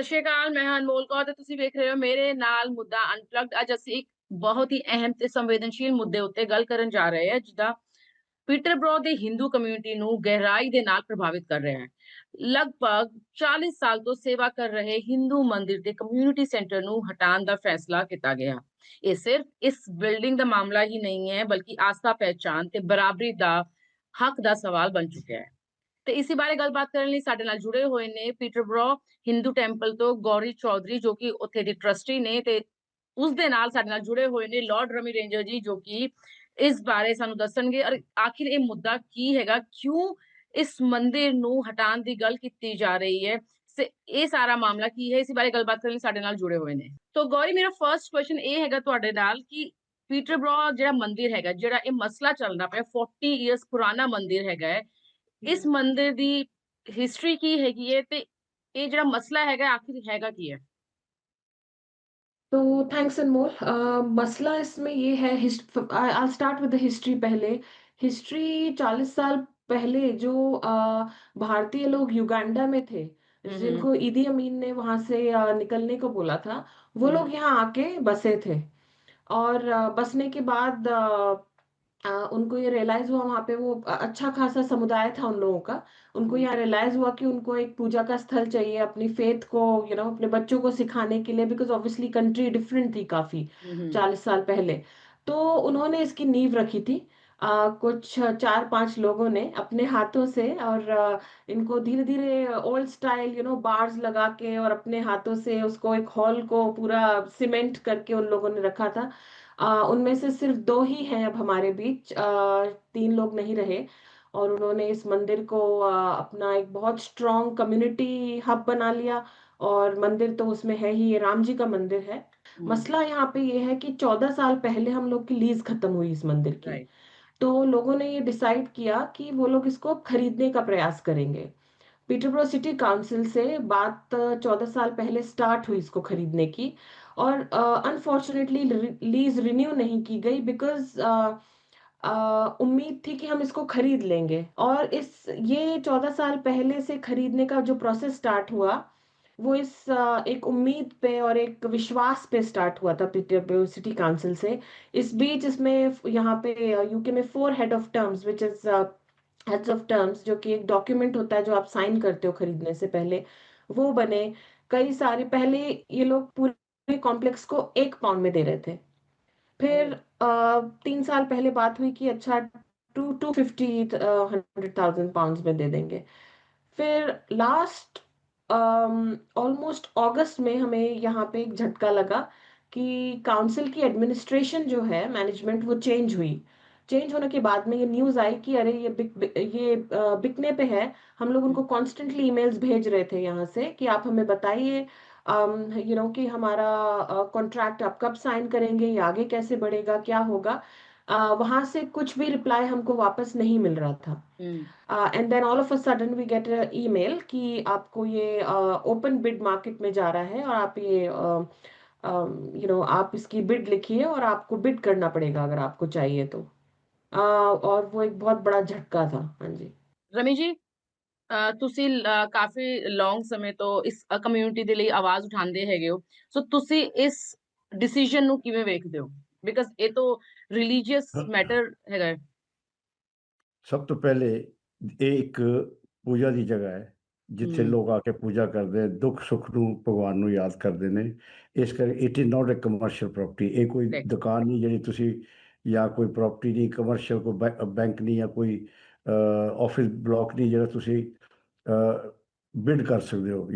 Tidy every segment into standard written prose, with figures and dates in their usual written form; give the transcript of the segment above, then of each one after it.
ਸਤਿ ਸ਼੍ਰੀ ਅਕਾਲ, ਮੈਂ ਹਾਂ ਅਨਮੋਲ ਕੌਰ ਤੇ ਤੁਸੀਂ ਵੇਖ ਰਹੇ ਹੋ ਮੇਰੇ ਨਾਲ ਮੁੱਦਾ ਅਨਪਲੱਗਡ। ਅੱਜ ਅਸੀਂ ਇੱਕ ਬਹੁਤ ਹੀ ਅਹਿਮ ਤੇ ਸੰਵੇਦਨਸ਼ੀਲ ਮੁੱਦੇ ਉੱਤੇ ਗੱਲ ਕਰਨ ਜਾ ਰਹੇ ਹਾਂ, ਜਿਹਦਾ ਪੀਟਰਬਰੋ ਦੀ ਹਿੰਦੂ ਕਮਿਊਨਿਟੀ ਨੂੰ ਗਹਿਰਾਈ ਦੇ ਨਾਲ ਪ੍ਰਭਾਵਿਤ ਕਰ ਰਿਹਾ ਹੈ। ਲਗਭਗ 40 ਸਾਲ ਤੋਂ ਸੇਵਾ ਕਰ ਰਹੇ ਹਿੰਦੂ ਮੰਦਿਰ ਦੇ ਕਮਿਊਨਿਟੀ ਸੈਂਟਰ ਨੂੰ ਹਟਾਉਣ ਦਾ ਫੈਸਲਾ ਕੀਤਾ ਗਿਆ। ਇਹ ਸਿਰਫ ਇਸ ਬਿਲਡਿੰਗ ਦਾ ਮਾਮਲਾ ਹੀ ਨਹੀਂ ਹੈ, ਬਲਕਿ ਆਸਥਾ, ਪਹਿਚਾਨ ਤੇ ਬਰਾਬਰੀ ਦਾ ਹੱਕ ਦਾ ਸਵਾਲ ਬਣ ਚੁੱਕਿਆ ਹੈ। ਤੇ ਇਸੇ ਬਾਰੇ ਗੱਲਬਾਤ ਕਰਨ ਲਈ ਸਾਡੇ ਨਾਲ ਜੁੜੇ ਹੋਏ ਨੇ ਪੀਟਰਬਰੋ ਹਿੰਦੂ ਟੈਂਪਲ ਤੋਂ ਗੌਰੀ ਚੌਧਰੀ, ਜੋ ਕਿ ਉੱਥੇ ਦੀ ਟਰਸਟੀ ਨੇ, ਤੇ ਉਸ ਦੇ ਨਾਲ ਸਾਡੇ ਨਾਲ ਜੁੜੇ ਹੋਏ ਨੇ ਲਾਰਡ ਰਮੀ ਰੇਂਜਰ ਜੀ, ਜੋ ਕਿ ਇਸ ਬਾਰੇ ਸਾਨੂੰ ਦੱਸਣਗੇ ਔਰ ਆਖਿਰ ਇਹ ਮੁੱਦਾ ਕੀ ਹੈਗਾ, ਕਿਉਂ ਇਸ ਮੰਦਿਰ ਨੂੰ ਹਟਾਉਣ ਦੀ ਗੱਲ ਕੀਤੀ ਜਾ ਰਹੀ ਹੈ, ਇਹ ਸਾਰਾ ਮਾਮਲਾ ਕੀ ਹੈ। ਇਸੇ ਬਾਰੇ ਗੱਲਬਾਤ ਕਰਨ ਲਈ ਸਾਡੇ ਨਾਲ ਜੁੜੇ ਹੋਏ ਨੇ। ਤੋਂ ਗੌਰੀ, ਮੇਰਾ ਫਰਸਟ ਕੁਐਸਚਨ ਇਹ ਹੈਗਾ ਤੁਹਾਡੇ ਨਾਲ ਕਿ ਪੀਟਰਬਰੋ ਜਿਹੜਾ ਮੰਦਿਰ ਹੈਗਾ, ਜਿਹੜਾ ਇਹ ਮਸਲਾ ਚੱਲਦਾ ਪਿਆ, 40 ਇਅਰਸ ਪੁਰਾਣਾ ਮੰਦਿਰ ਹੈਗਾ ਹੈ, ਇਸ ਮੰਦਿਰ ਦੀ ਹਿਸਟਰੀ ਕੀ ਹੈਗੀ है ਤੇ ਇਹ ਜਿਹੜਾ ਮਸਲਾ ਹੈਗਾ आखिर हैगा ਕੀ है। तो थैंक्स अनमोल। मसला इसमें ये है, I start with the history पहले। हिस्ट्री 40 साल पहले जो भारतीय लोग युगांडा में थे, हम्म। जिनको ईदी अमीन ने वहां से निकलने को बोला था, वो हम्म। लोग यहाँ आके बसे थे। और बसने के बाद उनको ये रियलाइज हुआ, वहां पे वो अच्छा खासा समुदाय था उन लोगों का। उनको हम्म। यहाँ रियलाइज हुआ कि उनको एक पूजा का स्थल चाहिए अपनी फेथ को, अपने बच्चों को सिखाने के लिए, बिकॉज ऑब्वियसली कंट्री डिफरेंट थी काफी हम्म। 40 साल पहले। तो उन्होंने इसकी नींव रखी थी। कुछ 4-5 लोगों ने अपने हाथों से, और इनको धीरे धीरे ओल्ड स्टाइल बार्स लगा के और अपने हाथों से उसको एक हॉल को पूरा सीमेंट करके उन लोगों ने रखा था। उनमें से सिर्फ 2 ही हैं अब हमारे बीच, 3 लोग नहीं रहे। और उन्होंने इस मंदिर को अपना एक बहुत स्ट्रॉन्ग कम्युनिटी हब बना लिया। और मंदिर तो उसमें है ही, ये राम जी का मंदिर है। हम्म। मसला यहाँ पे ये है कि 14 साल पहले हम लोग की लीज खत्म हुई इस मंदिर की। राइट। तो लोगों ने ये डिसाइड किया कि वो लोग इसको खरीदने का प्रयास करेंगे। पीटरबरो सिटी काउंसिल से बात 14 साल पहले स्टार्ट हुई इसको खरीदने की। और अनफॉर्चुनेटली लीज रिन्यू नहीं की गई, बिकॉज उम्मीद थी कि हम इसको खरीद लेंगे। और इस ये 14 साल पहले से खरीदने का जो प्रोसेस स्टार्ट हुआ, वो इस एक उम्मीद पे और एक विश्वास पे स्टार्ट हुआ था पीटरबरो सिटी काउंसिल से। इस बीच इसमें यहाँ पे यूके में 4 head of terms, which is heads of terms, जो कि एक डॉक्यूमेंट होता है जो आप साइन करते हो खरीदने से पहले, वो बने। कई सारे पहले ये लोग पूरे कॉम्प्लेक्स को 1 पाउंड में दे रहे थे। फिर 3 साल पहले बात हुई कि अच्छा 250 100,000 पाउंड्स में दे देंगे। फिर लास्ट ऑलमोस्ट अगस्त में हमें यहाँ पे एक झटका लगा कि काउंसिल की एडमिनिस्ट्रेशन जो है, मैनेजमेंट, वो चेंज हुई। चेंज होने के बाद में ये न्यूज़ आई कि अरे ये बिकने पे है। हम लोग उनको कॉन्स्टेंटली ईमेल्स भेज रहे थे यहाँ से कि आप हमें बताइए कि हमारा कॉन्ट्रैक्ट आप कब साइन करेंगे, ये आगे कैसे बढ़ेगा, क्या होगा। वहां से कुछ भी रिप्लाई हमको वापस नहीं मिल रहा था। Hmm. And then all of a sudden we get email कि आपको ये ओपन बिड मार्केट में जा रहा है, और आप ये आप इसकी बिड लिखिए और आपको बिड करना पड़ेगा अगर आपको चाहिए तो। और वो एक बहुत बड़ा झटका था। हाँ जी। ਰਮੀ ਜੀ, ਤੁਸੀਂ ਕਾਫੀ ਲੌਂਗ ਸਮੇਂ ਤੋਂ ਇਸ ਕਮਿਊਨਿਟੀ ਦੇ ਲਈ ਆਵਾਜ਼ ਉਠਾਉਂਦੇ ਹੈਗੇ ਹੋ, ਸੋ ਤੁਸੀਂ ਇਸ ਡਿਸੀਜਨ ਨੂੰ ਕਿਵੇਂ ਵੇਖਦੇ ਹੋ, ਬਿਕਾਜ਼ ਇਹ ਤਾਂ ਰਿਲੀਜੀਅਸ ਮੈਟਰ ਹੈਗਾ ਹੈ। ਸਭ ਤੋਂ ਪਹਿਲੇ ਇਹ ਇੱਕ ਪੂਜਾ ਦੀ ਜਗ੍ਹਾ ਹੈ ਜਿੱਥੇ ਲੋਕ ਆ ਕੇ ਪੂਜਾ ਕਰਦੇ, ਦੁੱਖ ਸੁੱਖ ਨੂੰ ਭਗਵਾਨ ਨੂੰ ਯਾਦ ਕਰਦੇ ਨੇ। ਇਸ ਕਰਕੇ it is not a commercial property. ਇਹ ਕੋਈ ਦੁਕਾਨ ਨਹੀਂ ਜਿਹੜੀ ਤੁਸੀਂ, ਜਾਂ ਕੋਈ ਪ੍ਰਾਪਰਟੀ ਨਹੀਂ ਕਮਰਸ਼ੀਅਲ, ਕੋਈ ਬੈਂਕ ਨਹੀਂ, ਜਾਂ ਕੋਈ ਆਫਿਸ ਬਲਾਕ ਨਹੀਂ ਜਿਹੜਾ ਤੁਸੀਂ ਬਿਡ ਕਰ ਸਕਦੇ ਹੋ,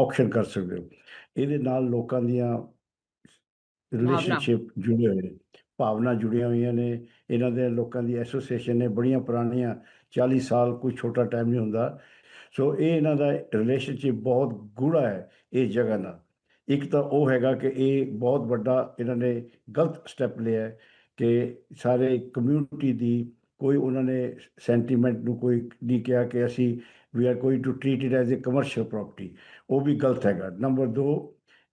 ਆਕਸ਼ਨ ਕਰ ਸਕਦੇ ਹੋ। ਇਹਦੇ ਨਾਲ ਲੋਕਾਂ ਦੀਆਂ ਰਿਲੇਸ਼ਨਸ਼ਿਪ ਜੁੜੇ ਹੋਏ ਨੇ, ਭਾਵਨਾ ਜੁੜੀਆਂ ਹੋਈਆਂ ਨੇ। ਇਹਨਾਂ ਦੇ ਲੋਕਾਂ ਦੀ ਐਸੋਸੀਏਸ਼ਨ ਨੇ, ਬੜੀਆਂ ਪੁਰਾਣੀਆਂ, 40 ਸਾਲ ਕੋਈ ਛੋਟਾ ਟਾਈਮ ਨਹੀਂ ਹੁੰਦਾ। ਸੋ ਇਹ ਇਹਨਾਂ ਦਾ ਰਿਲੇਸ਼ਨਸ਼ਿਪ ਬਹੁਤ ਗੂੜਾ ਹੈ ਇਸ ਜਗ੍ਹਾ ਨਾਲ। ਇੱਕ ਤਾਂ ਉਹ ਹੈਗਾ ਕਿ ਇਹ ਬਹੁਤ ਵੱਡਾ ਇਹਨਾਂ ਨੇ ਗਲਤ ਸਟੈਪ ਲਿਆ ਕਿ ਸਾਰੇ ਕਮਿਊਨਿਟੀ ਦੀ ਕੋਈ ਉਹਨਾਂ ਨੇ ਸੈਂਟੀਮੈਂਟ ਨੂੰ ਕੋਈ ਨਹੀਂ ਕਿਹਾ ਕਿ ਅਸੀਂ we are going to treat it as a commercial property. ਉਹ ਵੀ ਗਲਤ ਹੈਗਾ। ਨੰਬਰ 2,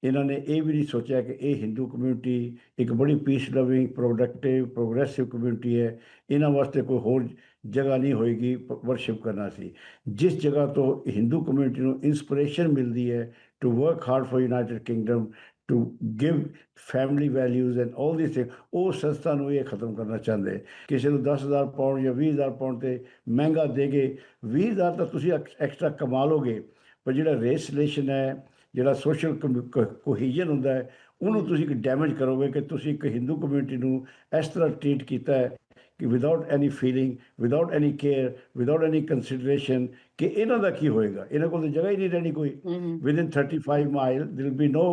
ਇਹਨਾਂ ਨੇ ਇਹ ਵੀ ਨਹੀਂ ਸੋਚਿਆ ਕਿ ਇਹ ਹਿੰਦੂ ਕਮਿਊਨਿਟੀ ਇੱਕ ਬੜੀ piece loving, productive, progressive community ਹੈ। ਇਹਨਾਂ ਵਾਸਤੇ ਕੋਈ ਹੋਰ ਜਗ੍ਹਾ ਨਹੀਂ ਹੋਏਗੀ ਵਰਸ਼ਿਪ ਕਰਨਾ ਸੀ। ਜਿਸ ਜਗ੍ਹਾ ਤੋਂ ਹਿੰਦੂ ਕਮਿਊਨਿਟੀ ਨੂੰ ਇੰਸਪੀਰੇਸ਼ਨ ਮਿਲਦੀ ਹੈ to work hard for United Kingdom, to give family values and all these things, ਉਹ ਸੰਸਥਾ ਨੂੰ ਇਹ ਖਤਮ ਕਰਨਾ ਚਾਹੁੰਦੇ। ਕਿਸੇ ਨੂੰ 10,000 ਪਾਉਂਡ ਜਾਂ 20,000 ਪਾਉਂਡ ਤੇ ਮਹਿੰਗਾ ਦੇ ਕੇ 20,000 ਤਾਂ ਤੁਸੀਂ ਐਕਸਟਰਾ ਕਮਾ ਲੋਗੇ, ਪਰ ਜਿਹੜਾ ਰੇਸ ਰਿਲੇਸ਼ਨ ਹੈ, ਜਿਹੜਾ ਸੋਸ਼ਲ ਕੋਹੀਜਨ ਹੁੰਦਾ ਹੈ, ਉਹਨੂੰ ਤੁਸੀਂ ਡੈਮੇਜ ਕਰੋਗੇ ਕਿ ਤੁਸੀਂ ਇੱਕ ਹਿੰਦੂ ਕਮਿਊਨਿਟੀ ਨੂੰ ਇਸ ਤਰ੍ਹਾਂ ਟਰੀਟ ਕੀਤਾ ਹੈ ਕਿ without any feeling, without any care, without any consideration, ਕਿ ਇਹਨਾਂ ਦਾ ਕੀ ਹੋਏਗਾ। ਇਹਨਾਂ ਕੋਲ ਤਾਂ ਜਗ੍ਹਾ ਹੀ ਨਹੀਂ ਰਹਿਣੀ ਕੋਈ। Within 35 mile will be no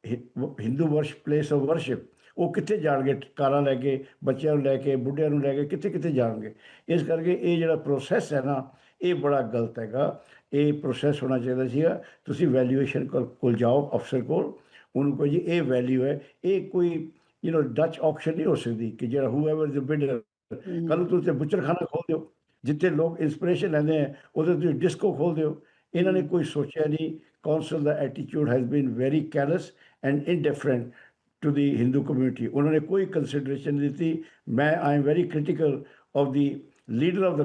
Hindu place of worship. ਉਹ ਕਿੱਥੇ ਜਾਣਗੇ? ਕਾਰਾਂ ਲੈ ਕੇ, ਬੱਚਿਆਂ ਨੂੰ ਲੈ ਕੇ, ਬੁੱਢਿਆਂ ਨੂੰ ਲੈ ਕੇ ਕਿੱਥੇ ਕਿੱਥੇ ਜਾਣਗੇ? ਇਸ ਕਰਕੇ ਇਹ ਜਿਹੜਾ ਪ੍ਰੋਸੈਸ ਹੈ ਨਾ, ਇਹ ਬੜਾ ਗਲਤ ਹੈਗਾ। ਇਹ ਪ੍ਰੋਸੈਸ ਹੋਣਾ ਚਾਹੀਦਾ ਸੀਗਾ। ਤੁਸੀਂ ਵੈਲਿਊਏਸ਼ਨ ਕੋਲ ਜਾਓ, ਅਫਸਰ ਕੋਲ, ਉਹਨੂੰ ਕਹੋ ਜੀ ਇਹ ਵੈਲਿਊ ਹੈ। ਇਹ ਕੋਈ ਡੱਚ ਆਕਸ਼ਨ ਨਹੀਂ ਹੋ ਸਕਦੀ ਕਿ ਜਿਹੜਾ ਹੂਐਵਰ ਇਜ਼ ਬਿਡਰ। ਕੱਲ੍ਹ ਨੂੰ ਤੁਸੀਂ ਬੁੱਚਰਖਾਨਾ ਖੋਲ ਦਿਓ, ਜਿੱਥੇ ਲੋਕ ਇੰਸਪੀਰੇਸ਼ਨ ਲੈਂਦੇ ਹੈ, ਉਹਦੇ ਤੁਸੀਂ ਡਿਸਕੋ ਖੋਲ ਦਿਓ। ਇਹਨਾਂ ਨੇ ਕੋਈ ਸੋਚਿਆ ਨਹੀਂ। ਕੌਂਸਲ ਦਾ attitude has been very careless and indifferent to the Hindu community. ਉਹਨਾਂ ਨੇ ਕੋਈ ਕੰਸੀਡਰੇਸ਼ਨ ਨਹੀਂ ਦਿੱਤੀ। I am very critical of the leader of the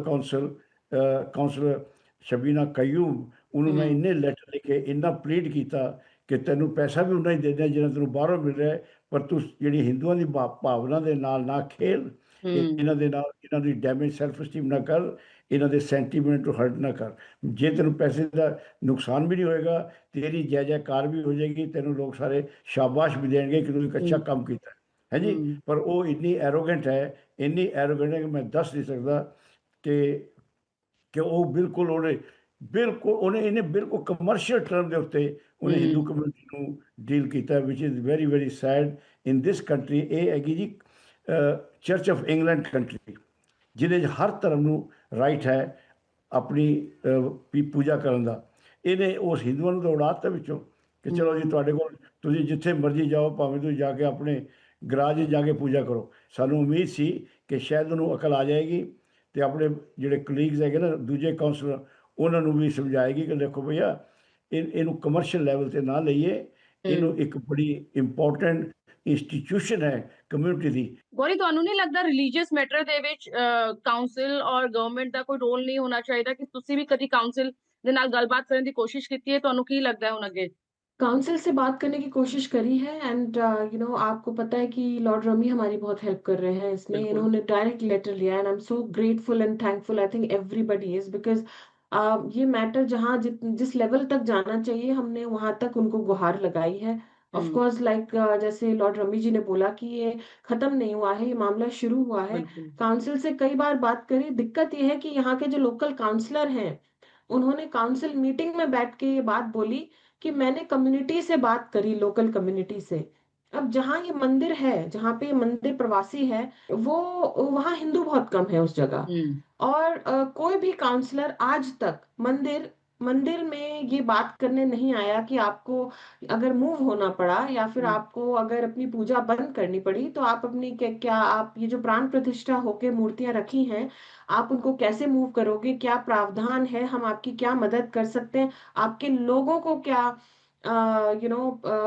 councillor Shabina Qayyum. ਉਹਨੂੰ ਮੈਂ ਇੰਨੇ ਲੈਟਰ ਲਿਖੇ, ਇੰਨਾ ਪਲੀਡ ਕੀਤਾ ਕਿ ਤੈਨੂੰ ਪੈਸਾ ਵੀ ਉਨਾ ਹੀ ਦੇ ਦਿਆਂ ਜਿੰਨਾ ਤੈਨੂੰ ਬਾਹਰੋਂ ਮਿਲ ਰਿਹਾ, ਪਰ ਤੂੰ ਜਿਹੜੀ ਹਿੰਦੂਆਂ ਦੀ ਭਾਵਨਾ ਦੇ ਨਾਲ ਨਾ ਖੇਲ, ਇਹਨਾਂ ਦੇ ਨਾਲ ਇਹਨਾਂ ਦੀ ਡੈਮੇਜ ਸੈਲਫ ਸਟੀਮ ਨਾ ਕਰ, ਇਹਨਾਂ ਦੇ ਸੈਂਟੀਮੈਂਟ ਨੂੰ ਹਰਟ ਨਾ ਕਰ। ਜੇ ਤੈਨੂੰ ਪੈਸੇ ਦਾ ਨੁਕਸਾਨ ਵੀ ਨਹੀਂ ਹੋਏਗਾ, ਤੇਰੀ ਜੈ ਜੈਕਾਰ ਵੀ ਹੋ ਜਾਏਗੀ, ਤੈਨੂੰ ਲੋਕ ਸਾਰੇ ਸ਼ਾਬਾਸ਼ ਵੀ ਦੇਣਗੇ ਕਿ ਤੂੰ ਇੱਕ ਅੱਛਾ ਕੰਮ ਕੀਤਾ ਹੈ ਜੀ। ਪਰ ਉਹ ਇੰਨੀ ਐਰੋਗੈਂਟ ਹੈ, ਇੰਨੀ ਐਰੋਗੈਂਟ ਹੈ ਕਿ ਮੈਂ ਦੱਸ ਨਹੀਂ ਸਕਦਾ ਕਿ ਉਹ ਬਿਲਕੁਲ ਇਹਨੇ ਬਿਲਕੁਲ ਕਮਰਸ਼ੀਅਲ ਟਰਮ ਦੇ ਉੱਤੇ ਉਹਨੇ ਹਿੰਦੂ ਕਮਿਊਨਿਟੀ ਨੂੰ ਡੀਲ ਕੀਤਾ, which is very very sad in this country. ਇਹ ਹੈਗੀ ਜੀ ਚਰਚ ਆਫ ਇੰਗਲੈਂਡ ਕੰਟਰੀ, ਜਿਹਦੇ 'ਚ ਹਰ ਧਰਮ ਨੂੰ ਰਾਈਟ ਹੈ ਆਪਣੀ ਪੂਜਾ ਕਰਨ ਦਾ। ਇਹਨੇ ਉਸ ਹਿੰਦੂਆਂ ਨੂੰ ਤਾਂ ਉਡਾਤਾ ਵਿੱਚੋਂ ਕਿ ਚਲੋ ਜੀ ਤੁਹਾਡੇ ਕੋਲ, ਤੁਸੀਂ ਜਿੱਥੇ ਮਰਜ਼ੀ ਜਾਓ, ਭਾਵੇਂ ਤੁਸੀਂ ਜਾ ਕੇ ਆਪਣੇ ਗਰਾਜ 'ਚ ਜਾ ਕੇ ਪੂਜਾ ਕਰੋ। ਸਾਨੂੰ ਉਮੀਦ ਸੀ ਕਿ ਸ਼ਾਇਦ ਉਹਨੂੰ ਅਕਲ ਆ ਜਾਏਗੀ ਅਤੇ ਆਪਣੇ ਜਿਹੜੇ ਕਲੀਗਸ ਹੈਗੇ ਨਾ ਦੂਜੇ ਕਾਉਂਸਲਰ, ਉਹਨਾਂ ਨੂੰ ਵੀ ਸਮਝਾਏਗੀ ਕਿ ਦੇਖੋ ਭਈਆ ਇਹਨੂੰ ਕਮਰਸ਼ੀਅਲ ਲੈਵਲ 'ਤੇ ਨਾ ਲਈਏ, ਇਹਨੂੰ ਇੱਕ ਬੜੀ ਇੰਪੋਰਟੈਂਟ ਇੰਸਟੀਟਿਊਸ਼ਨ ਹੈ ਕਮਿਊਨਿਟੀ ਦੀ। ਗੌਰੀ, ਤੁਹਾਨੂੰ ਨਹੀਂ ਲੱਗਦਾ ਰਿਲੀਜੀਅਸ ਮੈਟਰ ਦੇ ਵਿੱਚ ਕਾਉਂਸਲ ਔਰ ਗਵਰਨਮੈਂਟ ਦਾ ਕੋਈ ਰੋਲ ਨਹੀਂ ਹੋਣਾ ਚਾਹੀਦਾ? ਕਿ ਤੁਸੀਂ ਵੀ ਕਦੀ ਕਾਉਂਸਲ ਦੇ ਨਾਲ ਗੱਲਬਾਤ ਕਰਨ ਦੀ ਕੋਸ਼ਿਸ਼ ਕੀਤੀ ਹੈ? ਤੁਹਾਨੂੰ ਕੀ ਲੱਗਦਾ ਹੈ ਹੁਣ ਅੱਗੇ? काउंसिल से बात करने की कोशिश करी है एंड आपको पता है कि लॉर्ड रमी हमारी बहुत हेल्प कर रहे हैं इसमें। बिल्कुल। इन्होंने डायरेक्ट लेटर लिया and I am so grateful and thankful. I think everybody is because ये मैटर जहाँ जिस लेवल तक जाना चाहिए हमने वहां तक उनको गुहार लगाई है। ऑफ कोर्स लाइक जैसे लॉर्ड रमी जी ने बोला कि ये खत्म नहीं हुआ है, ये मामला शुरू हुआ है। बिल्कुल। काउंसिल से कई बार बात करी। दिक्कत ये है कि यहाँ के जो लोकल काउंसलर हैं उन्होंने काउंसिल मीटिंग में बैठ के ये बात बोली कि मैंने कम्युनिटी से बात करी, लोकल कम्युनिटी से। अब जहाँ ये मंदिर है, जहाँ पे ये मंदिर प्रवासी है, वो वहाँ हिंदू बहुत कम है उस जगह। और कोई भी काउंसलर आज तक मंदिर में ये बात करने नहीं आया कि आपको अगर मूव होना पड़ा या फिर आपको अगर अपनी पूजा बंद करनी पड़ी तो आप अपनी क्या आप ये जो प्राण प्रतिष्ठा होके मूर्तियां रखी हैं, आप उनको कैसे मूव करोगे, क्या प्रावधान है, हम आपकी क्या मदद कर सकते हैं, आपके लोगों को क्या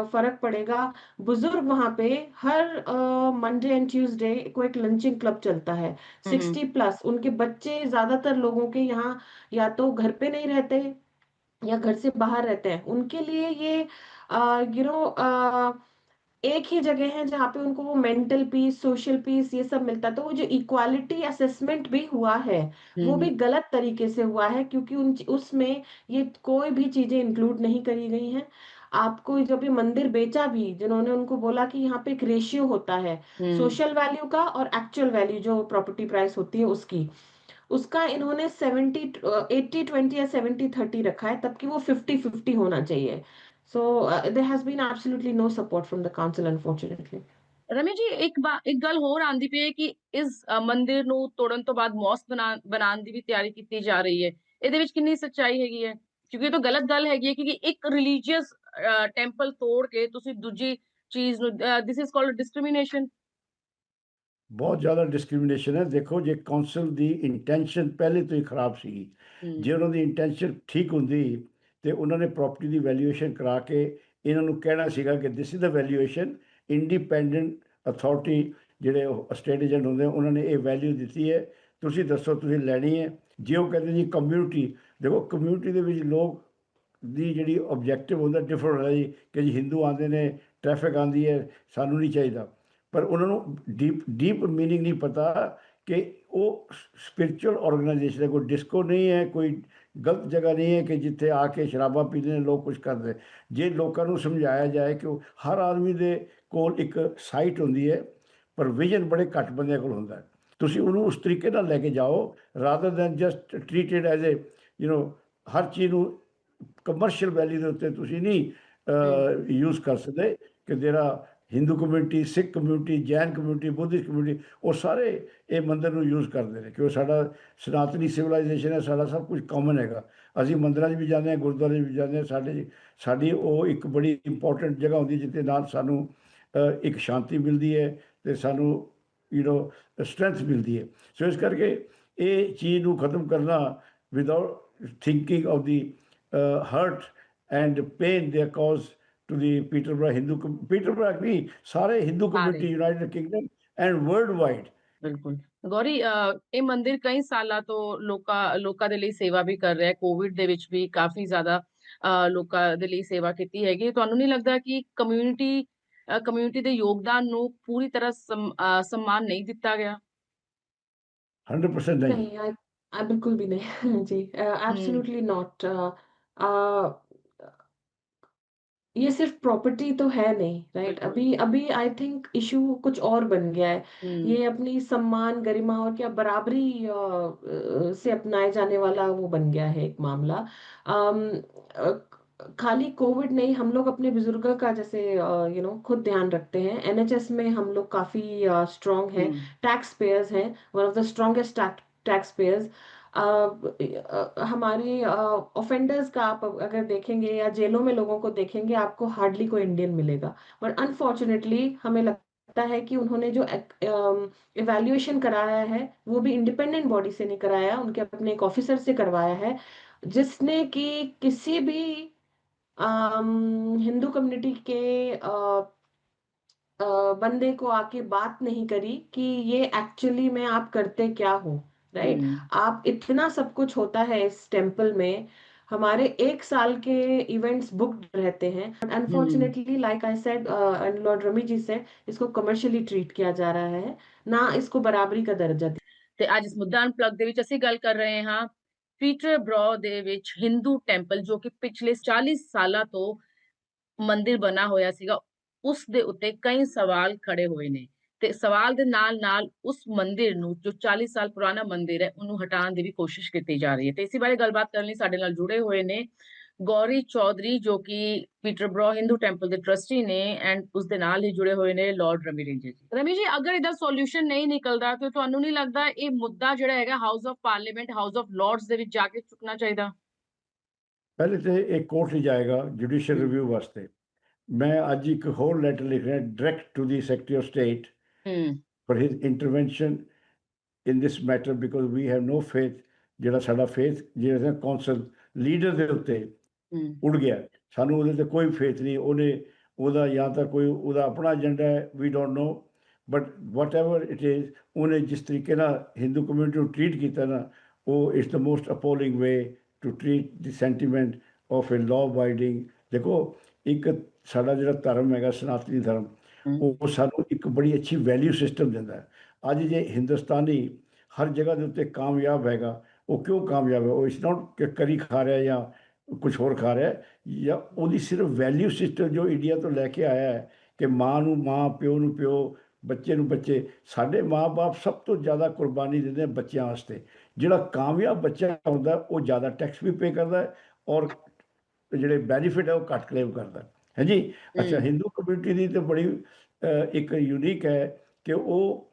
फर्क पड़ेगा। बुजुर्ग वहां पे हर मंडे एंड ट्यूसडे को एक लंचिंग क्लब चलता है। 60+ उनके बच्चे ज्यादातर लोगों के यहाँ या तो घर पे नहीं रहते या घर से बाहर रहते हैं। उनके लिए ये एक ही जगह है जहाँ पे उनको वो मेंटल पीस, सोशल पीस ये सब मिलता है। तो वो जो इक्वालिटी असेसमेंट भी हुआ है वो भी गलत तरीके से हुआ है, क्योंकि उसमें ये कोई भी चीजें इंक्लूड नहीं करी गई हैं। आपको जब ये मंदिर बेचा भी, जिन्होंने उनको बोला कि यहाँ पे एक रेशियो होता है सोशल वैल्यू का और एक्चुअल वैल्यू जो प्रॉपर्टी प्राइस होती है उसकी, उसका इन्होंने 80-20 या 70-30 रखा है, तब कि वो 50-50 होना चाहिए। So there has been absolutely no support from the council, unfortunately. Rummy ਜੀ, ਇੱਕ ਗੱਲ ਹੋਰ ਆਂਦੀ ਪਈ ਹੈ ਕਿ ਇਸ ਮੰਦਿਰ ਨੂੰ ਤੋੜਨ ਤੋਂ ਬਾਅਦ ਮੌਸਕ ਬਣਾਉਣ ਦੀ ਵੀ ਤਿਆਰੀ ਕੀਤੀ ਜਾ ਰਹੀ ਹੈ। ਇਹਦੇ ਵਿੱਚ ਕਿੰਨੀ ਸੱਚਾਈ ਹੈਗੀ ਹੈ? ਕਿਉਂਕਿ ਇਹ ਤਾਂ ਗਲਤ ਗੱਲ ਹੈਗੀ ਹੈ, ਕਿਉਂਕਿ ਇੱਕ ਰਿਲੀਜੀਅਸ ਟੈਂਪਲ ਤੋੜ ਕੇ ਤੁਸੀਂ ਦੂਜੀ ਚੀਜ਼ ਨੂੰ, ਦਿਸ ਇਜ਼ ਕਾਲਡ ਡਿਸਕ੍ਰਿਮੀਨੇਸ਼ਨ। ਬਹੁਤ ਜ਼ਿਆਦਾ ਡਿਸਕ੍ਰਿਮੀਨੇਸ਼ਨ ਹੈ। ਦੇਖੋ, ਜੇ ਕਾਉਂਸਲ ਦੀ ਇੰਟੈਂਸ਼ਨ ਪਹਿਲੇ ਤੋਂ ਹੀ ਖਰਾਬ ਸੀਗੀ, ਜੇ ਉਹਨਾਂ ਦੀ ਇੰਟੈਂਸ਼ਨ ਠੀਕ ਹੁੰਦੀ ਤੇ ਉਹਨਾਂ ਨੇ ਪ੍ਰਾਪਰਟੀ ਦੀ ਵੈਲਿਊਏਸ਼ਨ ਕਰਾ ਕੇ ਇਹਨਾਂ ਨੂੰ ਕਹਿਣਾ ਸੀਗਾ ਕਿ this is the valuation. Independent authority ਜਿਹੜੇ ਸਟੇਟ ਏਜੰਟ ਹੁੰਦੇ ਉਹਨਾਂ ਨੇ ਇਹ ਵੈਲਿਊ ਦਿੱਤੀ ਹੈ, ਤੁਸੀਂ ਦੱਸੋ ਤੁਸੀਂ ਲੈਣੀ ਹੈ। ਜੇ ਉਹ ਕਹਿੰਦੇ ਜੀ ਕਮਿਊਨਿਟੀ, ਦੇਖੋ ਕਮਿਊਨਿਟੀ ਦੇ ਵਿੱਚ ਲੋਕ ਦੀ ਜਿਹੜੀ ਆਬਜੈਕਟਿਵ ਹੁੰਦਾ ਡਿਫਰੈਂਟ ਹੁੰਦਾ ਜੀ ਕਿ ਜੀ ਹਿੰਦੂ ਆਉਂਦੇ ਨੇ ਟ੍ਰੈਫਿਕ ਆਉਂਦੀ ਹੈ ਸਾਨੂੰ ਨਹੀਂ ਚਾਹੀਦਾ, ਪਰ ਉਹਨਾਂ ਨੂੰ ਡੀਪ ਮੀਨਿੰਗ ਨਹੀਂ ਪਤਾ ਕਿ ਉਹ ਸਪਿਰਿਚੁਅਲ ਆਰਗੇਨਾਈਜੇਸ਼ਨ ਹੈ, ਕੋਈ ਡਿਸਕੋ ਨਹੀਂ ਹੈ, ਕੋਈ ਗਲਤ ਜਗ੍ਹਾ ਨਹੀਂ ਹੈ ਕਿ ਜਿੱਥੇ ਆ ਕੇ ਸ਼ਰਾਬਾਂ ਪੀਂਦੇ ਨੇ ਲੋਕ ਕੁਝ ਕਰਦੇ। ਜੇ ਲੋਕਾਂ ਨੂੰ ਸਮਝਾਇਆ ਜਾਏ ਕਿ ਹਰ ਆਦਮੀ ਦੇ ਕੋਲ ਇੱਕ ਸਾਈਟ ਹੁੰਦੀ ਹੈ ਪਰ ਵਿਜ਼ਨ ਬੜੇ ਘੱਟ ਬੰਦਿਆਂ ਕੋਲ ਹੁੰਦਾ ਹੈ, ਤੁਸੀਂ ਉਹਨੂੰ ਉਸ ਤਰੀਕੇ ਨਾਲ ਲੈ ਕੇ ਜਾਓ rather than just treated as a ਹਰ ਚੀਜ਼ ਨੂੰ ਕਮਰਸ਼ੀਅਲ ਵੈਲਿਊ ਦੇ ਉੱਤੇ ਤੁਸੀਂ ਨਹੀਂ ਯੂਜ਼ ਕਰ ਸਕਦੇ ਕਿ ਜਿਹੜਾ Hindu community, Sikh community, Jain community, Buddhist community ਉਹ ਸਾਰੇ ਇਹ ਮੰਦਰ ਨੂੰ ਯੂਜ਼ ਕਰਦੇ ਨੇ ਕਿ ਉਹ ਸਾਡਾ ਸਨਾਤਨੀ ਸਿਵਲਾਈਜੇਸ਼ਨ ਹੈ, ਸਾਡਾ ਸਭ ਕੁਝ ਕਾਮਨ ਹੈਗਾ। ਅਸੀਂ ਮੰਦਰਾਂ 'ਚ ਵੀ ਜਾਂਦੇ ਹਾਂ, ਗੁਰਦੁਆਰੇ 'ਚ ਵੀ ਜਾਂਦੇ ਹਾਂ, ਸਾਡੀ ਉਹ ਇੱਕ ਬੜੀ ਇੰਪੋਰਟੈਂਟ ਜਗ੍ਹਾ ਹੁੰਦੀ ਜਿੱਥੇ ਨਾਲ ਸਾਨੂੰ ਇੱਕ ਸ਼ਾਂਤੀ ਮਿਲਦੀ ਹੈ ਅਤੇ ਸਾਨੂੰ ਸਟਰੈਂਥ ਮਿਲਦੀ ਹੈ। ਸੋ ਇਸ ਕਰਕੇ ਇਹ ਚੀਜ਼ ਨੂੰ ਖਤਮ ਕਰਨਾ without thinking of the hurt and pain they cause to the Peterborough ਨਹੀਂ ਸਾਰੇ Hindu community United Kingdom and worldwide. ਬਿਲਕੁਲ ਗੌਰੀ, ਇਹ ਮੰਦਿਰ ਕਈ ਸਾਲਾਂ ਤੋਂ ਲੋਕਾਂ ਦੇ ਲਈ ਸੇਵਾ ਵੀ ਕਰ ਰਿਹਾ ਹੈ। ਕੋਵਿਡ ਦੇ ਵਿੱਚ ਵੀ ਕਾਫੀ ਜ਼ਿਆਦਾ ਲੋਕਾਂ ਦੇ ਲਈ ਸੇਵਾ ਕੀਤੀ ਹੈਗੀ। ਤੁਹਾਨੂੰ ਨਹੀਂ ਲੱਗਦਾ ਕਿ ਕਮਿਊਨਿਟੀ ਦੇ ਯੋਗਦਾਨ ਨੂੰ ਪੂਰੀ ਤਰ੍ਹਾਂ सम्मान नहीं दिता गया? 100% नहीं। नहीं, बिल्कुल भी नहीं। जी, एब्सोल्युटली नॉट। ये सिर्फ प्रॉपर्टी तो है नहीं, राइट? बिल्कुल। अभी अभी आई थिंक इशू कुछ और बन गया है। ये हम्म। अपनी सम्मान, गरिमा और क्या बराबरी से अपनाए जाने वाला वो बन गया है एक मामला। खाली कोविड नहीं, हम लोग अपने बुजुर्गों का जैसे खुद ध्यान रखते हैं। एनएचएस में हम लोग काफी स्ट्रांग हैं, टैक्स पेयर्स हैं, one of the strongest tax payers. हमारे ऑफेंडर्स का आप अगर देखेंगे या जेलों में लोगों को देखेंगे, आपको हार्डली कोई इंडियन मिलेगा। बट अनफॉर्चुनेटली हमें लगता है कि उन्होंने जो इवैल्यूएशन कराया है वो भी इंडिपेंडेंट बॉडी से नहीं कराया, उनके अपने एक ऑफिसर से करवाया है, जिसने कि किसी भी हिंदू कम्युनिटी के बंदे को आके बात नहीं करी कि ये एक्चुअली में आप करते क्या हो, राइट? आप इतना सब कुछ होता है इस टेम्पल में, हमारे 1 साल के इवेंट्स बुक्ड रहते हैं। Unfortunately like I said and lord Rami ji से, इसको कमर्शियली ट्रीट किया जा रहा है, ना इसको बराबरी का दर्जा दिया। ਤੇ ਅੱਜ ਇਸ ਮੁੱਦਾ ਅਨਪਲੱਗ ਦੇ ਵਿੱਚ ਅਸੀਂ ਗੱਲ ਕਰ ਰਹੇ ਹਾਂ ਪੀਟਰਬਰੋ ਦੇ ਵਿੱਚ ਹਿੰਦੂ ਟੈਂਪਲ ਜੋ ਕਿ ਪਿਛਲੇ 40 ਸਾਲਾਂ ਤੋਂ ਮੰਦਿਰ ਬਣਾ ਹੋਇਆ ਸੀਗਾ, ਉਸ ਦੇ ਉੱਤੇ ਕਈ ਸਵਾਲ ਖੜੇ ਹੋਏ ਨੇ ਤੇ ਸਵਾਲ ਦੇ ਨਾਲ ਉਸ ਮੰਦਿਰ ਨੂੰ ਜੋ 40 ਸਾਲ ਪੁਰਾਣਾ ਮੰਦਿਰ ਹੈ ਉਹਨੂੰ ਹਟਾਉਣ ਦੀ ਵੀ ਕੋਸ਼ਿਸ਼ ਕੀਤੀ ਜਾ ਰਹੀ ਹੈ। ਤੇ ਇਸੇ ਬਾਰੇ ਗੱਲਬਾਤ ਕਰਨ ਲਈ ਸਾਡੇ ਨਾਲ ਜੁੜੇ ਹੋਏ ਨੇ ਗੌਰੀ ਚੌਧਰੀ ਜੋ ਕਿ ਪੀਟਰਬਰੋ ਹਿੰਦੂ ਟੈਂਪਲ ਦੇ ਟਰਸਟੀ ਨੇ ਐਂਡ ਉਸ ਦੇ ਨਾਲ ਹੀ ਜੁੜੇ ਹੋਏ ਨੇ ਲਾਰਡ ਰਮੀ ਰੇਂਜਰ ਜੀ। ਰਮੀ ਜੀ, ਅਗਰ ਇਹਦਾ ਸੋਲੂਸ਼ਨ ਨਹੀਂ ਨਿਕਲਦਾ ਤੇ ਤੁਹਾਨੂੰ ਨਹੀਂ ਲੱਗਦਾ ਇਹ ਮੁੱਦਾ ਜਿਹੜਾ ਹੈਗਾ house of parliament, house of Lords ਦੇ ਵਿੱਚ ਜਾ ਕੇ ਚੁੱਕਣਾ ਚਾਹੀਦਾ? ਪਹਿਲੇ ਤੇ ਇਹ ਕੋਰਟ 'ਚ ਜਾਏਗਾ ਜੁਡੀਸ਼ੀਅਲ ਰਿਵਿਊ ਵਾਸਤੇ। ਮੈਂ ਅੱਜ ਇੱਕ ਹੋਰ ਲੈਟਰ ਲਿਖ ਰਿਹਾ direct to the secretary of state for his intervention in this matter because we have no faith. ਜਿਹੜਾ ਸਾਡਾ ਫੇਥ ਜਿਹੜਾ ਕੌਂਸਲ ਲੀਡਰ ਦੇ ਉੱਤੇ ਉੜ ਗਿਆ, ਸਾਨੂੰ ਉਹਦੇ ਤੇ ਕੋਈ ਫੇਥ ਨਹੀਂ। ਉਹਦਾ ਜਾਂ ਤਾਂ ਕੋਈ ਉਹਦਾ ਆਪਣਾ ਏਜੰਡਾ ਹੈ, we don't know, but whatever it is, ਉਹਨੇ ਜਿਸ ਤਰੀਕੇ ਨਾਲ ਹਿੰਦੂ ਕਮਿਊਨਿਟੀ ਨੂੰ ਟਰੀਟ ਕੀਤਾ ਨਾ, ਉਹ it's the most appalling way to treat the sentiment of a law abiding. ਦੇਖੋ, ਇੱਕ ਸਾਡਾ ਜਿਹੜਾ ਧਰਮ ਹੈਗਾ ਸਨਾਤਨੀ ਧਰਮ, ਉਹ ਸਾਨੂੰ ਇੱਕ ਬੜੀ ਅੱਛੀ ਵੈਲਿਊ ਸਿਸਟਮ ਦਿੰਦਾ ਹੈ। ਅੱਜ ਜੇ ਹਿੰਦੁਸਤਾਨੀ ਹਰ ਜਗ੍ਹਾ ਦੇ ਉੱਤੇ ਕਾਮਯਾਬ ਹੈਗਾ, ਉਹ ਕਿਉਂ ਕਾਮਯਾਬ ਹੈ? ਉਹ ਇਸ ਨਾਟ ਕਿ ਕਰੀ ਖਾ ਰਿਹਾ ਜਾਂ ਕੁਛ ਹੋਰ ਖਾ ਰਿਹਾ, ਜਾਂ ਉਹਦੀ ਸਿਰਫ ਵੈਲਿਊ ਸਿਸਟਮ ਜੋ ਇੰਡੀਆ ਤੋਂ ਲੈ ਕੇ ਆਇਆ ਹੈ ਕਿ ਮਾਂ ਨੂੰ ਮਾਂ, ਪਿਓ ਨੂੰ ਪਿਓ, ਬੱਚੇ ਨੂੰ ਬੱਚੇ। ਸਾਡੇ ਮਾਂ-ਬਾਪ ਸਭ ਤੋਂ ਜ਼ਿਆਦਾ ਕੁਰਬਾਨੀ ਦਿੰਦੇ ਬੱਚਿਆਂ ਵਾਸਤੇ। ਜਿਹੜਾ ਕਾਮਯਾਬ ਬੱਚਾ ਹੁੰਦਾ ਉਹ ਜ਼ਿਆਦਾ ਟੈਕਸ ਵੀ ਪੇ ਕਰਦਾ ਔਰ ਜਿਹੜੇ ਬੈਨੀਫਿਟ ਹੈ ਉਹ ਘੱਟ ਕਲੇਮ ਕਰਦਾ ਹੈ ਜੀ। ਅੱਛਾ, ਹਿੰਦੂ ਕਮਿਊਨਿਟੀ ਦੀ ਤਾਂ ਬੜੀ ਇੱਕ ਯੂਨੀਕ ਹੈ ਕਿ ਉਹ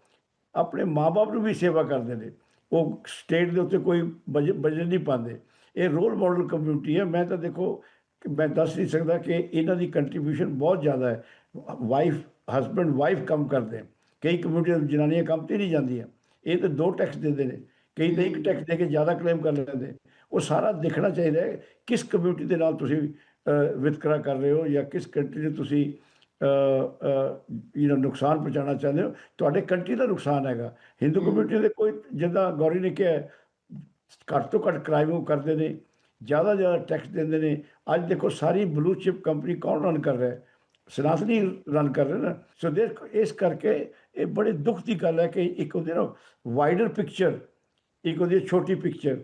ਆਪਣੇ ਮਾਂ-ਬਾਪ ਨੂੰ ਵੀ ਸੇਵਾ ਕਰਦੇ ਨੇ। ਉਹ ਸਟੇਟ ਦੇ ਉੱਤੇ ਕੋਈ ਬਜਟ ਨਹੀਂ ਪਾਉਂਦੇ। ਇਹ ਰੋਲ ਮਾਡਲ ਕਮਿਊਨਿਟੀ ਹੈ। ਮੈਂ ਤਾਂ ਦੇਖੋ ਕਿ ਮੈਂ ਦੱਸ ਨਹੀਂ ਸਕਦਾ ਕਿ ਇਹਨਾਂ ਦੀ ਕੰਟਰੀਬਿਊਸ਼ਨ ਬਹੁਤ ਜ਼ਿਆਦਾ ਹੈ। ਹਸਬੈਂਡ ਵਾਈਫ ਕੰਮ ਕਰਦੇ, ਕਈ ਕਮਿਊਨਿਟੀ ਜਨਾਨੀਆਂ ਕੰਮ 'ਤੇ ਨਹੀਂ ਜਾਂਦੀਆਂ, ਇਹ ਤਾਂ 2 ਟੈਕਸ ਦਿੰਦੇ ਨੇ, ਕਈ ਤਾਂ 1 ਟੈਕਸ ਦੇ ਕੇ ਜ਼ਿਆਦਾ ਕਲੇਮ ਕਰ ਲੈਂਦੇ। ਉਹ ਸਾਰਾ ਦੇਖਣਾ ਚਾਹੀਦਾ ਹੈ ਕਿਸ ਕਮਿਊਨਿਟੀ ਦੇ ਨਾਲ ਤੁਸੀਂ ਵਿਤਕਰਾ ਕਰ ਰਹੇ ਹੋ ਜਾਂ ਕਿਸ ਕੰਟਰੀ ਨੂੰ ਤੁਸੀਂ ਨੁਕਸਾਨ ਪਹੁੰਚਾਉਣਾ ਚਾਹੁੰਦੇ ਹੋ। ਤੁਹਾਡੇ ਕੰਟਰੀ ਦਾ ਨੁਕਸਾਨ ਹੈਗਾ। ਹਿੰਦੂ ਕਮਿਊਨਿਟੀ ਦੇ ਕੋਈ, ਜਿੱਦਾਂ ਗੌਰੀ ਨੇ ਕਿਹਾ, ਘੱਟ ਤੋਂ ਘੱਟ ਕ੍ਰਾਈਮ ਉਹ ਕਰਦੇ ਨੇ, ਜ਼ਿਆਦਾ ਜ਼ਿਆਦਾ ਟੈਕਸ ਦਿੰਦੇ ਨੇ। ਅੱਜ ਦੇਖੋ ਸਾਰੀ ਬਲੂ ਚਿਪ ਕੰਪਨੀ ਕੌਣ ਰਨ ਕਰ ਰਿਹਾ ਹੈ? ਸਨਾਤਨੀ ਰਨ ਕਰ ਰਹੇ ਨਾ। ਸੋ ਦੇ ਇਸ ਕਰਕੇ ਇਹ ਬੜੇ ਦੁੱਖ ਦੀ ਗੱਲ ਹੈ ਕਿ ਇੱਕ ਉਹਦੇ ਨਾ ਵਾਈਡਰ ਪਿਕਚਰ, ਇੱਕ ਉਹਦੀ ਛੋਟੀ ਪਿਕਚਰ,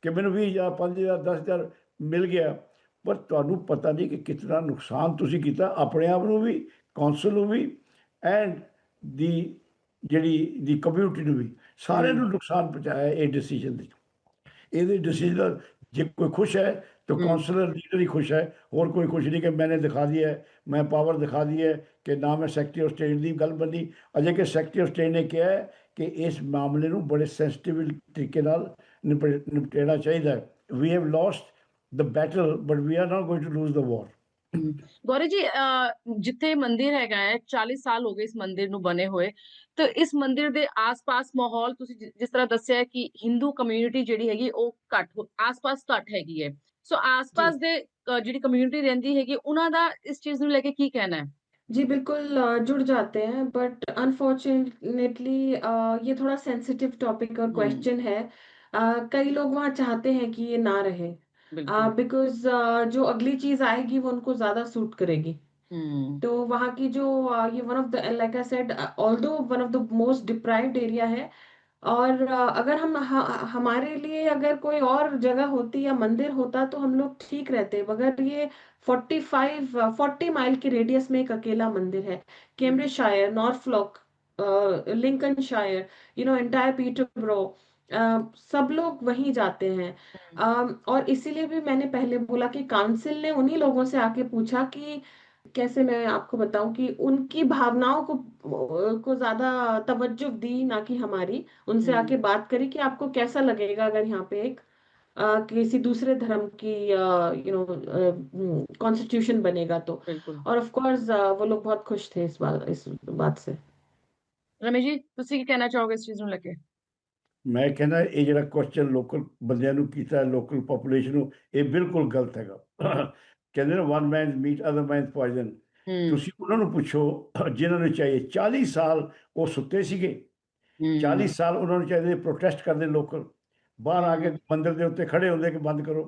ਕਿ ਮੈਨੂੰ 20,000 5,000 10,000 ਮਿਲ ਗਿਆ, ਪਰ ਤੁਹਾਨੂੰ ਪਤਾ ਨਹੀਂ ਕਿ ਕਿਤਨਾ ਨੁਕਸਾਨ ਤੁਸੀਂ ਕੀਤਾ ਆਪਣੇ ਆਪ ਨੂੰ ਵੀ, ਕੌਂਸਲ ਨੂੰ ਵੀ, ਐਂਡ ਦੀ ਜਿਹੜੀ ਦੀ ਕਮਿਊਨਿਟੀ ਨੂੰ ਵੀ, ਸਾਰਿਆਂ ਨੂੰ ਨੁਕਸਾਨ ਪਹੁੰਚਾਇਆ ਇਹ ਡਿਸੀਜਨ ਦੀ। ਇਹਦੇ डिसीजन ਨਾਲ ਜੇ ਕੋਈ ਖੁਸ਼ ਹੈ तो काउंसलर लीडर ही खुश है, और कोई खुश नहीं कि मैंने दिखा दिया है, मैं पावर दिखा दी है कि ना मैं सैकटरी ऑफ स्टेट की गल बनी। अजे कि सैकटरी ऑफ स्टेट ने किहा है कि इस मामले ਨੂੰ बड़े सेंसिटिव तरीके ਨਾਲ ਨਿਪਟਣਾ ਚਾਹੀਦਾ ਹੈ। We have lost the battle but we are not going to lose the war. Gauri ji, ਜਿੱਥੇ ਮੰਦਿਰ ਹੈਗਾ ਹੈ 40 ਸਾਲ ਹੋ ਗਏ ਇਸ ਮੰਦਿਰ ਨੂੰ ਬਣੇ ਹੋਏ, ਤੇ ਇਸ ਮੰਦਿਰ ਦੇ ਆਸ-ਪਾਸ ਮਾਹੌਲ ਤੁਸੀਂ ਜਿਸ ਤਰ੍ਹਾਂ ਦੱਸਿਆ ਕਿ ਹਿੰਦੂ ਕਮਿਊਨਿਟੀ ਜਿਹੜੀ ਹੈਗੀ ਉਹ ਆਸ-ਪਾਸ ਘੱਟ ਹੈਗੀ ਹੈ। ਸੋ जी ਆਸ-ਪਾਸ ਦੇ ਜਿਹੜੀ ਕਮਿਊਨਿਟੀ ਰਹਿੰਦੀ ਹੈਗੀ ਉਹਨਾਂ ਦਾ ਇਸ ਚੀਜ਼ ਨੂੰ ਲੈ ਕੇ ਕੀ ਕਹਿਣਾ ਹੈ? जी बिल्कुल जुड़ जाते हैं, बट अनफॉर्चुनेटली ये थोड़ा सेंसिटिव टॉपिक और क्वेश्चन है। कई लोग वहाँ चाहते हैं कि ये ना रहे, बिल्कुल। बिकॉज जो अगली चीज आएगी वो उनको ज्यादा सूट करेगी। तो वहाँ की जो ये one of the, like I said, although one of the most deprived area है। और अगर हमारे लिए अगर कोई और जगह होती या मंदिर होता तो हम लोग ठीक रहते, मगर ये 40 माइल के रेडियस में एक अकेला मंदिर है। कैम्ब्रिजशायर, नॉर्थफ्लॉक, लिंकनशायर, एंटायर पीटरब्रो, सब लोग वहीं जाते हैं। और इसीलिए भी मैंने पहले बोला कि काउंसिल ने उन्हीं लोगों से आके पूछा कि कैसे मैं आपको बताऊं कि उनकी भावनाओं को ज्यादा तवज्जो दी, ना कि हमारी। उनसे आके बात करी कि आपको कैसा लगेगा अगर यहाँ पे एक किसी दूसरे धर्म की कॉन्स्टिट्यूशन बनेगा तो। बिल्कुल। और ऑफ कोर्स वो लोग बहुत खुश थे इस बात से। ਰਮੇਸ਼ ਜੀ, ਤੁਸੀਂ ਕੀ ਕਹਿਣਾ ਚਾਹੋਗੇ ਇਸ ਚੀਜ਼ ਨੂੰ ਲੈ ਕੇ? ਮੈਂ ਕਹਿੰਦਾ ਇਹ ਜਿਹੜਾ ਕੁਐਸਚਨ ਲੋਕਲ ਬੰਦਿਆਂ ਨੂੰ ਕੀਤਾ, ਲੋਕਲ ਪੋਪੂਲੇਸ਼ਨ ਨੂੰ, ਇਹ ਬਿਲਕੁਲ ਗਲਤ ਹੈਗਾ। ਕਹਿੰਦੇ ਨੇ ਵਨ ਮੈਨ ਮੀਟ ਅਦਰ ਮੈਨ ਪੋਇਜ਼ਨ। ਤੁਸੀਂ ਉਹਨਾਂ ਨੂੰ ਪੁੱਛੋ ਜਿਨ੍ਹਾਂ ਨੂੰ ਚਾਹੀਏ 40 ਸਾਲ ਉਹ ਸੁੱਤੇ ਸੀਗੇ। 40 ਸਾਲ ਉਹਨਾਂ ਨੂੰ ਚਾਹੀਦੇ ਪ੍ਰੋਟੈਸਟ ਕਰਦੇ ਲੋਕਲ, ਬਾਹਰ ਆ ਕੇ ਮੰਦਿਰ ਦੇ ਉੱਤੇ ਖੜੇ ਹੁੰਦੇ ਕਿ ਬੰਦ ਕਰੋ।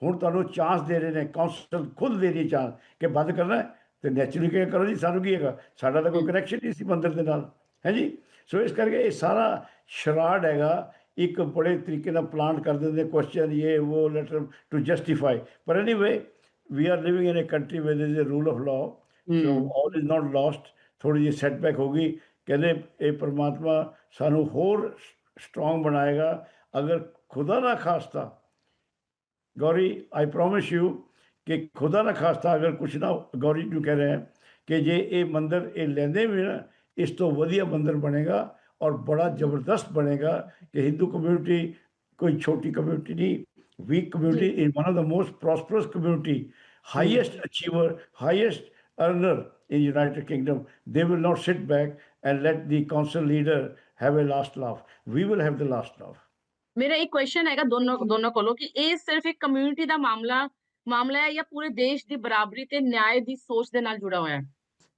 ਹੁਣ ਤੁਹਾਨੂੰ ਚਾਂਸ ਦੇ ਰਹੇ ਨੇ, ਕਾਉਂਸਲ ਖੁਦ ਦੇ ਰਹੀ ਚਾਂਸ ਕਿ ਬੰਦ ਕਰਨਾ ਹੈ, ਤੇ ਨੈਚੁਰਲੀ ਕੀ ਕਰੋ ਜੀ, ਸਾਨੂੰ ਕੀ ਹੈਗਾ, ਸਾਡਾ ਤਾਂ ਕੋਈ ਕਨੈਕਸ਼ਨ ਨਹੀਂ ਸੀ ਮੰਦਿਰ ਦੇ ਨਾਲ, ਹੈ ਜੀ। ਸੋ ਇਸ ਕਰਕੇ ਇਹ ਸਾਰਾ ਸ਼ਰਾਡ ਹੈਗਾ, ਇੱਕ ਬੜੇ ਤਰੀਕੇ ਨਾਲ ਪਲਾਨ ਕਰ ਦਿੰਦੇ ਕੁਐਸਚਨ ਇਹ ਉਹ ਲੈਟਰ ਟੂ ਜਸਟੀਫਾਈ। ਪਰ anyway we are living in a country where there is a rule of law, so all is not lost. ਥੋੜੀ ਜਿਹੀ ਸੈਟਬੈਕ ਹੋ ਗਈ, ਕਹਿੰਦੇ ਇਹ परमात्मा ਸਾਨੂੰ ਹੋਰ स्ट्रॉन्ग बनाएगा। अगर खुदा ना खास्ता, गौरी आई प्रॉमिस यू कि खुदा ना खास्ता अगर कुछ ना, गौरी जो कह रहे हैं कि जे ये मंदिर ये लेंदे भी ना, इस तो वधिया मंदिर बनेगा और बड़ा ज़बरदस्त बनेगा कि हिंदू कम्यूनिटी कोई छोटी कम्यूनिटी नहीं, weak community in one of the most prosperous community, highest achiever, highest earner in United Kingdom, they will not sit back and let the council leader have a last laugh. We will have the last laugh. ਮੇਰਾ ਇੱਕ question ਹੈਗਾ ਦੋਨੋਂ ਕੋਲੋਂ ਕਿ ਇਹ ਸਿਰਫ ਇੱਕ community ਦਾ ਮਾਮਲਾ ਹੈ ਜਾਂ ਪੂਰੇ ਦੇਸ਼ ਦੀ ਬਰਾਬਰੀ ਤੇ ਨਿਆਂ ਦੀ ਸੋਚ ਦੇ ਨਾਲ ਜੁੜਾ ਹੋਇਆ ਹੈ?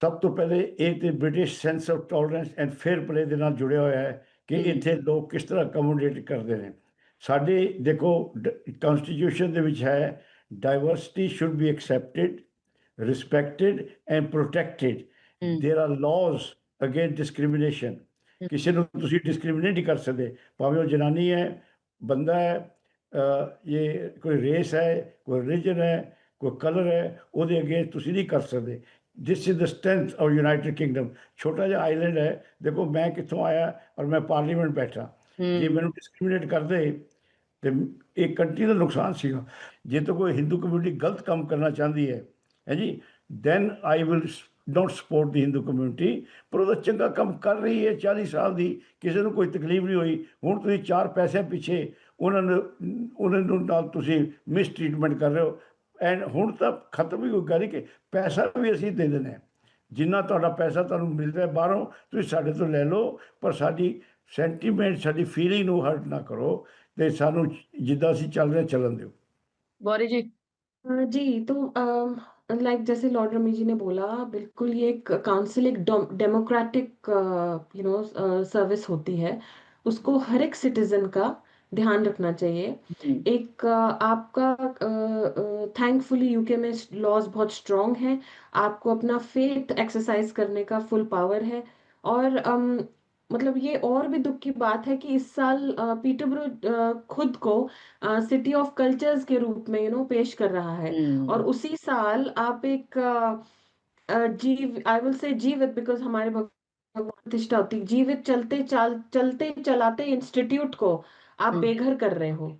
ਸਭ ਤੋਂ ਪਹਿਲੇ ਇਹ ਤੇ British sense of tolerance and fair play ਦੇ ਨਾਲ ਜੁੜਿਆ ਹੋਇਆ ਹੈ ਕਿ ਇੱਥੇ ਲੋਕ ਕਿਸ ਤਰ੍ਹਾਂ ਅਕਮੋਡੇਟ ਕਰਦੇ ਨੇ। ਸਾਡੇ ਦੇਖੋ ਕਨਸਟੀਟਿਊਸ਼ਨ ਦੇ ਵਿੱਚ ਹੈ, diversity should be accepted, respected and protected. There are laws against discrimination. ਕਿਸੇ ਨੂੰ ਤੁਸੀਂ ਡਿਸਕ੍ਰਿਮੀਨੇਟ ਨਹੀਂ ਕਰ ਸਕਦੇ, ਭਾਵੇਂ ਉਹ ਜਨਾਨੀ ਹੈ, ਬੰਦਾ ਹੈ, ਇਹ ਕੋਈ ਰੇਸ ਹੈ, ਕੋਈ ਰਿਲੀਜਨ ਹੈ, ਕੋਈ ਕਲਰ ਹੈ, ਉਹਦੇ ਅੱਗੇ ਤੁਸੀਂ ਨਹੀਂ ਕਰ ਸਕਦੇ। This is the strength of United Kingdom. ਛੋਟਾ ਜਿਹਾ ਆਈਲੈਂਡ ਹੈ, ਦੇਖੋ ਮੈਂ ਕਿੱਥੋਂ ਆਇਆ ਔਰ ਮੈਂ ਪਾਰਲੀਮੈਂਟ ਬੈਠਾ, ਜੇ ਮੈਨੂੰ ਡਿਸਕ੍ਰਿਮੀਨੇਟ ਕਰਦੇ ਤੇ ਇਹ ਕੰਟਰੀ ਦਾ ਨੁਕਸਾਨ ਸੀਗਾ। ਜੇ ਤਾਂ ਕੋਈ ਹਿੰਦੂ ਕਮਿਊਨਿਟੀ ਗਲਤ ਕੰਮ ਕਰਨਾ ਚਾਹੁੰਦੀ ਹੈ ਜੀ, then I will not support the Hindu community। ਪਰ ਉਹਦਾ ਚੰਗਾ ਕੰਮ ਕਰ ਰਹੀ ਹੈ 40 ਸਾਲ ਦੀ, ਕਿਸੇ ਨੂੰ ਕੋਈ ਤਕਲੀਫ ਨਹੀਂ ਹੋਈ। ਹੁਣ ਤੁਸੀਂ 4 ਪੈਸੇ ਪਿੱਛੇ ਉਹਨਾਂ ਨੂੰ ਨਾਲ ਤੁਸੀਂ ਮਿਸ ਟ੍ਰੀਟਮੈਂਟ ਕਰ ਰਹੇ ਹੋ। ਐਂਡ ਹੁਣ ਤਾਂ ਖਤਮ ਹੀ ਹੋ ਗਿਆ ਕਿ ਪੈਸਾ ਵੀ ਅਸੀਂ ਦੇ ਦਿੰਦੇ ਹਾਂ, ਜਿੰਨਾ ਤੁਹਾਡਾ ਪੈਸਾ ਤੁਹਾਨੂੰ ਮਿਲ ਰਿਹਾ ਬਾਹਰੋਂ ਤੁਸੀਂ ਸਾਡੇ ਤੋਂ ਲੈ ਲਓ, ਪਰ ਸਾਡੀ ਸੈਂਟੀਮੈਂਟ, ਸਾਡੀ ਫੀਲਿੰਗ ਨੂੰ ਹਰਟ ਨਾ ਕਰੋ, ਤੇ ਸਾਨੂੰ ਜਿੱਦਾਂ ਅਸੀਂ ਚੱਲ ਰਹੇ ਚੱਲਣ ਦਿਓ। गौरी जी। जी, तो लाइक जैसे लॉर्ड रमी जी ने बोला, बिल्कुल ये एक काउंसिल एक डेमोक्रेटिक सर्विस होती है। उसको हर एक सिटीजन का ध्यान रखना चाहिए। हम्म, एक आपका थैंकफुली यूके में लॉज बहुत स्ट्रांग है। आपको अपना फेथ एक्सरसाइज करने का फुल पावर है। और मतलब ये और भी दुख की बात है कि इस साल पीटरबरो खुद को सिटी ऑफ कल्चर्स के रूप में पेश कर रहा है। और हम्म, उसी साल आप एक जीव आई विल से जीवित, बिकॉज हमारे भगवान प्रतिष्ठा होती है, जीवित चलते चलाते इंस्टीट्यूट को आप हम्म, बेघर कर रहे हो।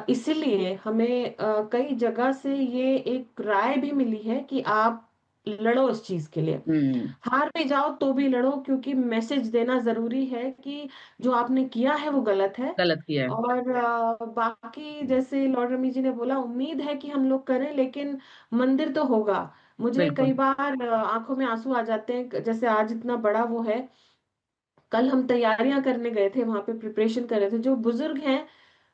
इसीलिए हमें कई जगह से ये एक राय भी मिली है कि आप लड़ो इस चीज के लिए। हम्म, हार भी जाओ तो भी लड़ो, क्योंकि मैसेज देना जरूरी है कि जो आपने किया है वो गलत है। गलत किया है। और बाकी जैसे लॉर्ड रमी जी ने बोला, उम्मीद है कि हम लोग करें, लेकिन मंदिर तो होगा। मुझे कई बिल्कुल। बार आंखों में आंसू आ जाते हैं, जैसे आज इतना बड़ा वो है। कल हम तैयारियां करने गए थे, वहां पे प्रिपरेशन कर रहे थे। जो बुजुर्ग हैं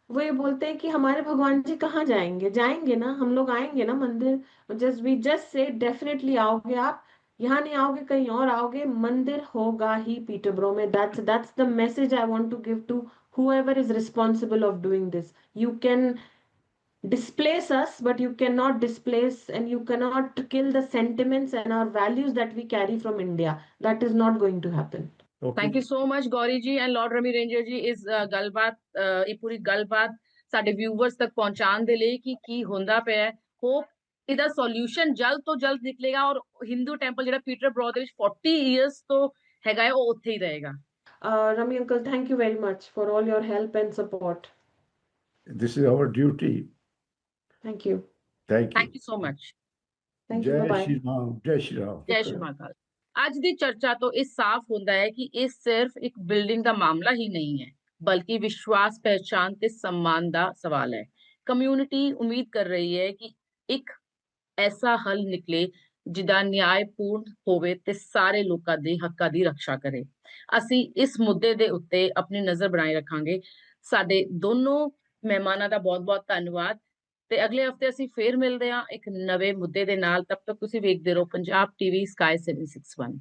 वो ये बोलते हैं कि हमारे भगवान जी कहाँ जाएंगे, जाएंगे ना, हम लोग आएंगे ना मंदिर। जस्ट से डेफिनेटली आओगे आप। यहाँ नहीं आओगे, कहीं और आओगे, मंदिर होगा ही पीटरब्रो में। That's the message I want to give to whoever is responsible of doing this. You can displace us, but you cannot displace and you cannot kill the sentiments and our values that we carry from India. That is not going to happen. Okay thank you ਜੀ so much Gauri ਜੀ and Lord rummy ranger ਜੀ ਇਸ ਗੱਲਬਾਤ ਇਹ ਪੂਰੀ ਗੱਲਬਾਤ ਸਾਡੇ viewers ਤੱਕ ਪਹੁੰਚਾਉਣ ਦੇ ਲਈ ਕਿ ਕੀ ਹੁੰਦਾ ਪਿਆ ਹੈ। ਹੋਪ ਇਹਦਾ ਸੋਲੂਸ਼ਨ ਜਲਦ ਤੋਂ ਜਲਦ ਨਿਕਲੇਗਾ ਔਰ ਹਿੰਦੂ ਟੈਂਪਲ ਜਿਹੜਾ ਪੀਟਰਬਰੋ ਦੇ ਵਿੱਚ 40 ਇਅਰਸ ਤੋਂ ਹੈਗਾ ਹੈ ਉਹ ਉੱਥੇ ਹੀ ਰਹੇਗਾ। Rami uncle, thank you very much for all your help and support. This is our duty Thank you. Thank you thank you so much. Thank you. ਜੈ Bye bye. ਸ਼੍ਰੀ ਰਾਮ ਜੈ ਸ਼੍ਰੀ ਰਾਮ ਜੈ ਸ਼੍ਰੀ ਮਹਾਕਾਲ। ਅੱਜ ਦੀ ਚਰਚਾ ਤੋਂ ਇਹ ਸਾਫ਼ ਹੁੰਦਾ ਹੈ ਕਿ ਇਹ ਸਿਰਫ ਇੱਕ ਬਿਲਡਿੰਗ ਦਾ ਮਾਮਲਾ ਹੀ ਨਹੀਂ ਹੈ, ਬਲਕਿ ਵਿਸ਼ਵਾਸ, ਪਹਿਚਾਨ ਤੇ सम्मान ਦਾ ਸਵਾਲ ਹੈ। ਕਮਿਊਨਿਟੀ ਉਮੀਦ ਕਰ ਰਹੀ ਹੈ ਕਿ ਇੱਕ ਐਸਾ ਹੱਲ ਨਿਕਲੇ ਜਿਹਦਾ ਨਿਆਂਪੂਰਨ ਹੋਵੇ ਤੇ ਸਾਰੇ ਲੋਕਾਂ ਦੇ ਹੱਕਾਂ ਦੀ ਰੱਖਿਆ ਕਰੇ। ਅਸੀਂ ਇਸ ਮੁੱਦੇ ਦੇ ਉੱਤੇ ਆਪਣੀ ਨਜ਼ਰ ਬਣਾਏ ਰੱਖਾਂਗੇ। ਸਾਡੇ ਦੋਨੋਂ ਮਹਿਮਾਨਾਂ ਦਾ ਬਹੁਤ-ਬਹੁਤ ਧੰਨਵਾਦ ਤੇ ਅਗਲੇ ਹਫਤੇ ਅਸੀਂ ਫੇਰ ਮਿਲਦੇ ਹਾਂ ਇੱਕ ਨਵੇਂ ਮੁੱਦੇ ਦੇ ਨਾਲ। ਤਬ ਤੱਕ ਤੁਸੀਂ ਵੇਖਦੇ ਰਹੋ ਪੰਜਾਬ ਟੀਵੀ ਸਕਾਈ 761।